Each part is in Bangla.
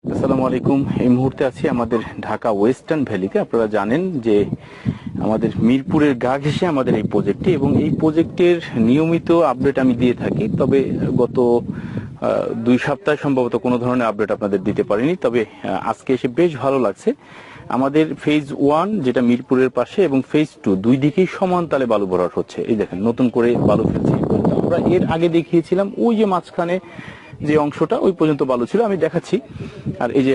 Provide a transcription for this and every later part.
আসসালামু আলাইকুম। এই মুহূর্তে আছি আমাদের ঢাকা ওয়েস্টার্ন ভ্যালিতে। আপনারা জানেন যে আমাদের মিরপুরের গা ঘেঁষে আমাদের এই প্রজেক্টটি, এবং এই প্রজেক্টের নিয়মিত আপডেট আমি দিয়ে থাকি। তবে গত 2 সপ্তাহ সম্ভবত কোনো ধরনের আপডেট আপনাদের দিতে পারিনি। তবে আজকে এসে বেশ ভালো লাগছে। আমাদের ফেজ 1 যেটা মিরপুরের পাশে এবং ফেজ 2 দুই দিকেই সমান তালে বালু ভরাট হচ্ছে। এই দেখেন নতুন করে বালু ফেলছে। আমরা এর আগে দেখিয়েছিলাম ওই যে মাঝখানে যে অংশটা ওই পর্যন্ত বালু ছিল, আমি দেখাচ্ছি। আর এই যে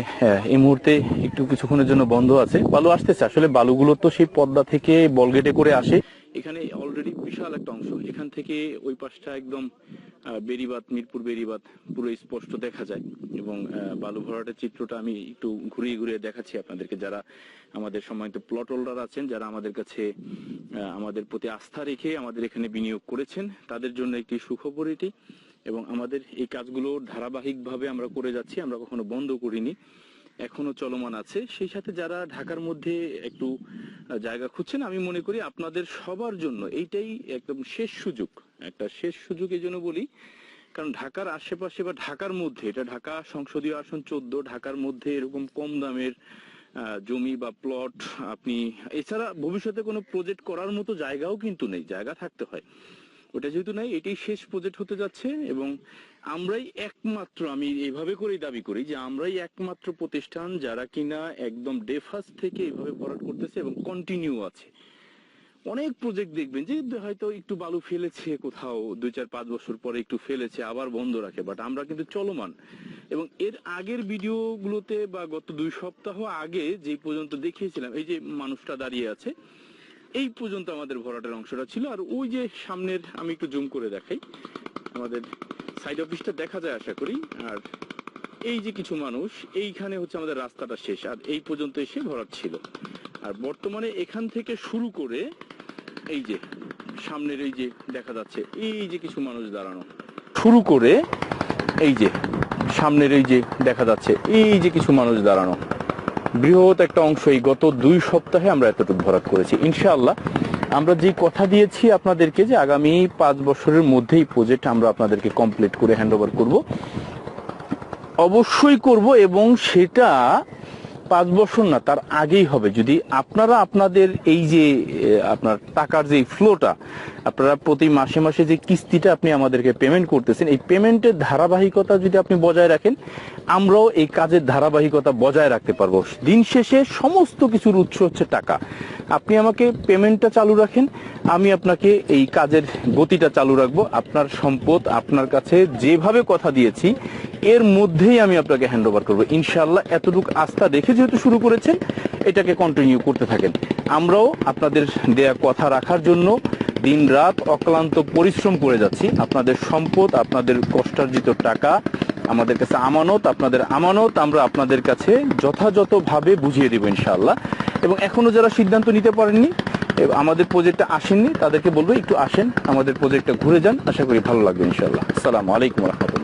এই মুহূর্তে একটু কিছুক্ষণের জন্য বন্ধ আছে, বালু আসতেছে। আসলে বালুগুলো তো সেই পদ্মা থেকে বলগেটে করে আসে। এখানে অলরেডি বিশাল একটা অংশ, এখান থেকে ওই পাশটা একদম বেড়িবাঁধ, মিরপুর বেড়িবাঁধ পুরো স্পষ্ট দেখা যায়। এবং বালু ভরাটের চিত্রটা আমি একটু ঘুরিয়ে ঘুরিয়ে দেখাচ্ছি আপনাদেরকে। যারা আমাদের সম্মানিত প্লট হোল্ডার আছেন, যারা আমাদের কাছে আমাদের প্রতি আস্থা রেখে আমাদের এখানে বিনিয়োগ করেছেন, তাদের জন্য একটি সুখবর এটি। এবং আমাদের এই কাজগুলো ধারাবাহিকভাবে আমরা করে যাচ্ছি, আমরা কখনো বন্ধ করিনি, এখনো চলমান আছে। সেই সাথে যারা ঢাকার মধ্যে একটু জায়গা খুঁজছেন, আমি মনে করি আপনাদের সবার জন্য এইটাই একদম শেষ সুযোগ। একটা শেষ সুযোগ এই জন্য বলি, কারণ ঢাকার আশেপাশে বা ঢাকার মধ্যে, এটা ঢাকা সংসদীয় আসন 14, ঢাকার মধ্যে এরকম কম দামের জমি বা প্লট আপনি, এছাড়া ভবিষ্যতে কোনো প্রজেক্ট করার মতো জায়গাও কিন্তু নেই, জায়গা থাকতে হয়। ওটা যেহেতু নাই, এটাই শেষ প্রজেক্ট হতে যাচ্ছে। এবং আমরাই একমাত্র, আমি এইভাবে করেই দাবি করি যে আমরাই একমাত্র প্রতিষ্ঠান যারা কিনা একদম ডে ফার্স্ট থেকে এইভাবে ভরাট করতেছে এবং কন্টিনিউ আছে। অনেক প্রজেক্ট দেখবেন যে হয়তো একটু বালু ফেলেছে কোথাও, 2-4-5 বছর পরে একটু ফেলেছে, আবার বন্ধ রাখে, বাট আমরা কিন্তু চলমান। এবং এর আগের ভিডিওগুলোতে বা গত 2 সপ্তাহ আগে যে পর্যন্ত দেখিয়েছিলাম, এই যে মানুষটা দাঁড়িয়ে আছে, এই পর্যন্ত আমাদের ভরাটের অংশটা ছিল। আর ওই যে সামনের, আমি একটু জুম করে দেখাই, আমাদের সাইড অফিসটা দেখা যায় আশা করি। আর এই যে কিছু মানুষ, এইখানে হচ্ছে আমাদের রাস্তাটা শেষ, আর এই পর্যন্ত এসে ভরাট ছিল। আর বর্তমানে এখান থেকে শুরু করে এই যে সামনের এই যে দেখা যাচ্ছে, এই যে কিছু মানুষ দাঁড়ানো শুরু করে, এই যে সামনের এই যে দেখা যাচ্ছে, এই যে কিছু মানুষ দাঁড়ানো, বৃহৎ একটা অংশ এই গত 2 সপ্তাহে আমরা এতটুকু ভরাট করেছি। ইনশাআল্লাহ আমরা যে কথা দিয়েছি আপনাদেরকে যে আগামী 5 বছরের মধ্যেই প্রজেক্ট আমরা আপনাদেরকে কমপ্লিট করে হ্যান্ড ওভার করবো, অবশ্যই করব। এবং সেটা 5 বছর না, তার আগেই হবে, যদি আপনারা আপনাদের এই যে আপনার টাকার যে ফ্লোটা, আপনারা প্রতি মাসে মাসে যে কিস্তিটা আপনি আমাদেরকে পেমেন্ট করতেছেন, এই পেমেন্টের ধারাবাহিকতা যদি আপনি বজায় রাখেন, আমরাও এই কাজের ধারাবাহিকতা বজায় রাখতে পারবো। দিন শেষে সমস্ত কিছুর উৎস হচ্ছে টাকা। আপনি আমাকে পেমেন্টটা চালু রাখেন, আমি আপনাকে এই কাজের গতিটা চালু রাখবো। আপনার সম্পদ আপনার কাছে যেভাবে কথা দিয়েছি এর মধ্যেই আমি আপনাকে হ্যান্ড ওভার করবো ইনশাআল্লাহ। এতটুকু আস্থা রেখে যেহেতু শুরু করেছেন, এটাকে কন্টিনিউ করতে থাকেন। আমরাও আপনাদের দেয়া কথা রাখার জন্য দিন রাত অক্লান্ত পরিশ্রম করে যাচ্ছি। আপনাদের সম্পদ, আপনাদের কষ্টার্জিত টাকা আমাদের কাছে আমানত, আপনাদের আমানত আমরা আপনাদের কাছে যথাযথভাবে বুঝিয়ে দেব ইনশাআল্লাহ। এবং এখনো যারা সিদ্ধান্ত নিতে পারেননি, আমাদের প্রজেক্টে আসেননি, তাদেরকে বলবো একটু আসেন, আমাদের প্রজেক্টটা ঘুরে যান, আশা করি ভালো লাগবে ইনশাআল্লাহ। আসসালামু আলাইকুম ওয়া রাহমাতুল্লাহ।